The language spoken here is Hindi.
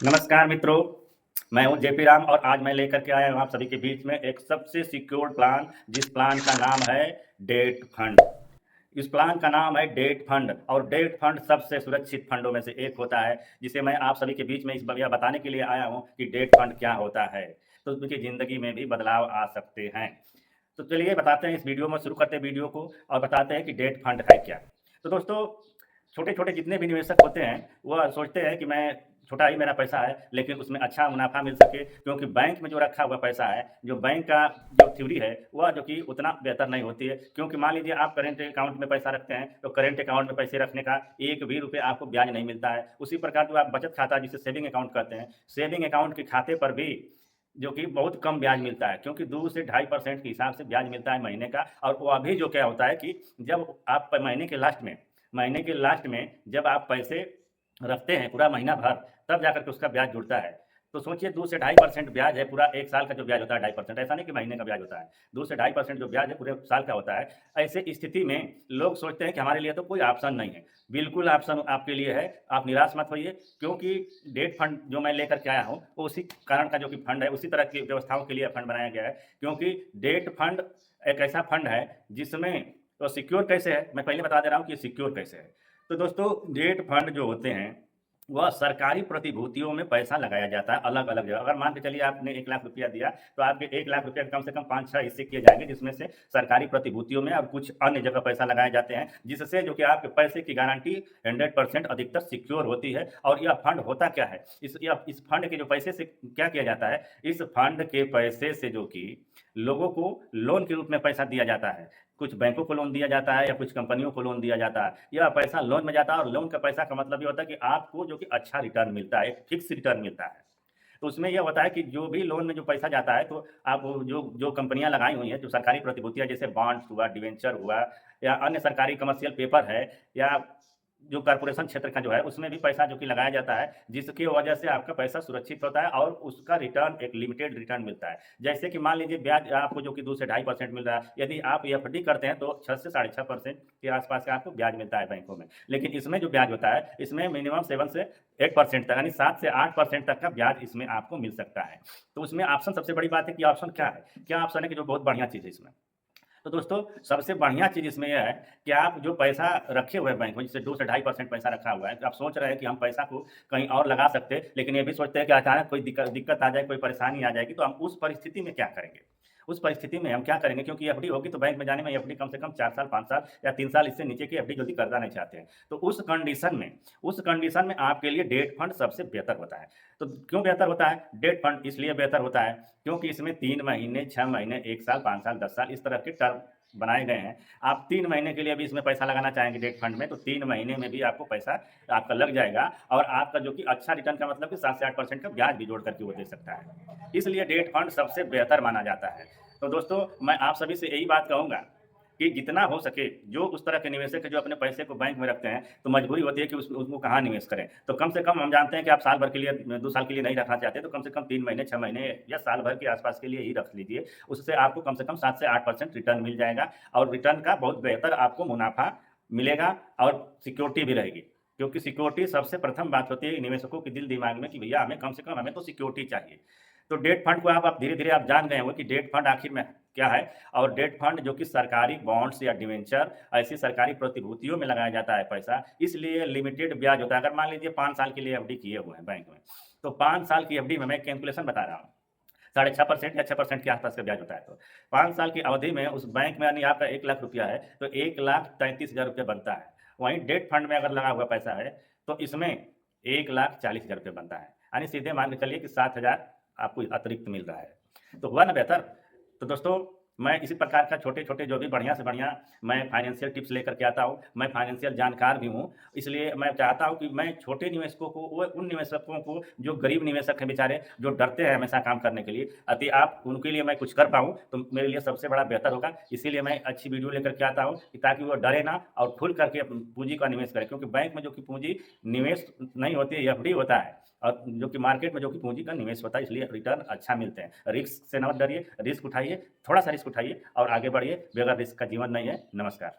नमस्कार मित्रों, मैं हूं जेपी राम और आज मैं लेकर के आया हूं आप सभी के बीच में एक सबसे सिक्योर प्लान, जिस प्लान का नाम है डेट फंड। इस प्लान का नाम है डेट फंड और डेट फंड सबसे सुरक्षित फंडों में से एक होता है, जिसे मैं आप सभी के बीच में इस यह बताने के लिए आया हूं कि डेट फंड क्या होता है, तो उनकी ज़िंदगी में भी बदलाव आ सकते हैं। तो चलिए बताते हैं, इस वीडियो में शुरू करते हैं वीडियो को और बताते हैं कि डेट फंड है क्या। तो दोस्तों, छोटे-छोटे जितने भी निवेशक होते हैं, वह सोचते हैं कि मैं छोटा ही मेरा पैसा है, लेकिन उसमें अच्छा मुनाफ़ा मिल सके, क्योंकि बैंक में जो रखा हुआ पैसा है, जो बैंक का जो थ्योरी है, वह जो कि उतना बेहतर नहीं होती है। क्योंकि मान लीजिए आप करेंट अकाउंट में पैसा रखते हैं, तो करेंट अकाउंट में पैसे रखने का एक भी रुपये आपको ब्याज नहीं मिलता है। उसी प्रकार जो आप बचत खाता, जिसे सेविंग अकाउंट कहते हैं, सेविंग अकाउंट के खाते पर भी जो कि बहुत कम ब्याज मिलता है, क्योंकि 2 से 2.5% के हिसाब से ब्याज मिलता है महीने का। और वो अभी जो क्या होता है कि जब आप महीने के लास्ट में जब आप पैसे रखते हैं पूरा महीना भर, तब जाकर के उसका ब्याज जुड़ता है। तो सोचिए, 2 से 2.5% ब्याज है, पूरा 1 साल का जो ब्याज होता है 2.5%, ऐसा नहीं कि महीने का ब्याज होता है। 2 से 2.5% जो ब्याज है पूरे साल का होता है। ऐसे स्थिति में लोग सोचते हैं कि हमारे लिए तो कोई ऑप्शन नहीं है। बिल्कुल ऑप्शन आपके लिए है, आप निराश मत होइए, क्योंकि डेट फंड जो मैं लेकर के आया हूँ, वो उसी कारण का जो कि फंड है, उसी तरह की व्यवस्थाओं के लिए फंड बनाया गया है। क्योंकि डेट फंड एक ऐसा फंड है जिसमें तो सिक्योर कैसे है, मैं पहले बता दे रहा हूँ कि सिक्योर कैसे है। तो दोस्तों, डेट फंड जो होते हैं, वह सरकारी प्रतिभूतियों में पैसा लगाया जाता है अलग-अलग जगह। अगर मान के चलिए आपने 1 लाख रुपया दिया, तो आपके 1 लाख रुपये कम से कम 5-6 हिस्से किए जाएँगे, जिसमें से सरकारी प्रतिभूतियों में और कुछ अन्य जगह पैसा लगाए जाते हैं, जिससे जो कि आपके पैसे की गारंटी 100% अधिकतर सिक्योर होती है। और यह फंड होता क्या है? इस फंड के जो पैसे से क्या किया जाता है? इस फंड के पैसे से जो कि लोगों को लोन के रूप में पैसा दिया जाता है। कुछ बैंकों को लोन दिया जाता है या कुछ कंपनियों को लोन दिया जाता है। यह पैसा लोन में जाता है और लोन का पैसा का मतलब ये होता है कि आपको जो कि अच्छा रिटर्न मिलता है, एक फिक्स रिटर्न मिलता है। तो उसमें यह होता है कि जो भी लोन में जो पैसा जाता है, तो आप वो जो जो कंपनियाँ लगाई हुई हैं, जो सरकारी प्रतिभूतियाँ जैसे बॉन्ड्स हुआ, डिवेंचर हुआ या अन्य सरकारी कमर्शियल पेपर है, या जो कॉर्पोरेशन क्षेत्र का जो है, उसमें भी पैसा जो कि लगाया जाता है, जिसकी वजह से आपका पैसा सुरक्षित होता है और उसका रिटर्न एक लिमिटेड रिटर्न मिलता है। जैसे कि मान लीजिए ब्याज आपको जो कि 2 से 2.5% मिल रहा है, यदि आप एफडी करते हैं तो 6 से 6.5% के आसपास का आपको ब्याज मिलता है बैंकों में। लेकिन इसमें जो ब्याज होता है, इसमें मिनिमम 7 से 8% तक, यानी 7 से 8% तक का ब्याज इसमें आपको मिल सकता है। तो उसमें ऑप्शन, सबसे बड़ी बात है कि ऑप्शन क्या है? क्या ऑप्शन है कि जो बहुत बढ़िया चीज़ है इसमें। तो दोस्तों, सबसे बढ़िया चीज़ इसमें यह है कि आप जो पैसा रखे हुए हैं बैंक में, जैसे 2 से 2.5% पैसा रखा हुआ है, तो आप सोच रहे हैं कि हम पैसा को कहीं और लगा सकते हैं, लेकिन ये भी सोचते हैं कि अचानक कोई दिक्कत आ जाए, कोई परेशानी आ जाएगी, तो हम उस परिस्थिति में क्या करेंगे? उस परिस्थिति में हम क्या करेंगे, क्योंकि एफडी होगी तो बैंक में जाने में एफडी कम से कम 4 साल, 5 साल या 3 साल, इससे नीचे की एफडी जल्दी करना नहीं चाहते हैं। तो उस कंडीशन में आपके लिए डेट फंड सबसे बेहतर होता है। तो क्यों बेहतर होता है? डेट फंड इसलिए बेहतर होता है, क्योंकि इसमें 3 महीने, 6 महीने, 1 साल, 5 साल, 10 साल, इस तरह के टर्म बनाए गए हैं। आप 3 महीने के लिए भी इसमें पैसा लगाना चाहेंगे डेट फंड में, तो 3 महीने में भी आपको पैसा आपका लग जाएगा और आपका जो कि अच्छा रिटर्न का मतलब कि 7 से 8% का ब्याज भी जोड़ करके वो दे सकता है। इसलिए डेट फंड सबसे बेहतर माना जाता है। तो दोस्तों, मैं आप सभी से यही बात कहूँगा कि जितना हो सके, जो उस तरह के निवेशक हैं जो अपने पैसे को बैंक में रखते हैं, तो मजबूरी होती है कि उसको कहाँ निवेश करें। तो कम से कम हम जानते हैं कि आप साल भर के लिए, 2 साल के लिए नहीं रखना चाहते, तो कम से कम 3 महीने, 6 महीने या साल भर के आसपास के लिए ही रख लीजिए। उससे आपको कम से कम 7 से 8% रिटर्न मिल जाएगा और रिटर्न का बहुत बेहतर आपको मुनाफ़ा मिलेगा और सिक्योरिटी भी रहेगी। क्योंकि सिक्योरिटी सबसे प्रथम बात होती है निवेशकों के दिल-दिमाग में कि भैया हमें कम से कम, हमें तो सिक्योरिटी चाहिए। तो डेट फंड को आप धीरे-धीरे आप जान गए होंगे कि डेट फंड आखिर में क्या है। और डेट फंड जो कि सरकारी बॉन्ड्स या डिवेंचर, ऐसी सरकारी प्रतिभूतियों में लगाया जाता है पैसा, इसलिए लिमिटेड ब्याज होता है। अगर मान लीजिए 5 साल के लिए एफडी किए हुए हैं बैंक में, तो 5 साल की एफडी में मैं कैलकुलेशन बता रहा हूँ, 6.5% या 6% के आसपास का ब्याज होता है। तो 5 साल की अवधि में उस बैंक में, यानी आपका 1 लाख रुपया है, तो 1,33,000 रुपये बनता है। वहीं डेट फंड में अगर लगा हुआ पैसा है, तो इसमें 1,40,000 रुपये बनता है। यानी सीधे मान के चलिए कि 7,000 आपको अतिरिक्त मिल रहा है। तो हुआ ना बेहतर? तो दोस्तों, मैं इसी प्रकार का छोटे-छोटे जो भी बढ़िया से बढ़िया मैं फाइनेंशियल टिप्स लेकर के आता हूँ। मैं फाइनेंशियल जानकार भी हूँ, इसलिए मैं चाहता हूँ कि मैं छोटे निवेशकों को, वो उन निवेशकों को जो गरीब निवेशक हैं बेचारे, जो डरते हैं हमेशा काम करने के लिए, यदि आप उनके लिए मैं कुछ कर पाऊँ, तो मेरे लिए सबसे बड़ा बेहतर होगा। इसीलिए मैं अच्छी वीडियो लेकर के आता हूँ कि ताकि वो डरे ना और खुल करके पूँजी का निवेश करें। क्योंकि बैंक में जो कि पूँजी निवेश नहीं होती है, एफडी होता है, और जो कि मार्केट में जो कि पूँजी का निवेश होता है, इसलिए रिटर्न अच्छा मिलते हैं। रिस्क से मत डरिए, रिस्क उठाइए, थोड़ा-सा रिस्क उठाइए और आगे बढ़िए। बगैर रिस्क का जीवन नहीं है। नमस्कार।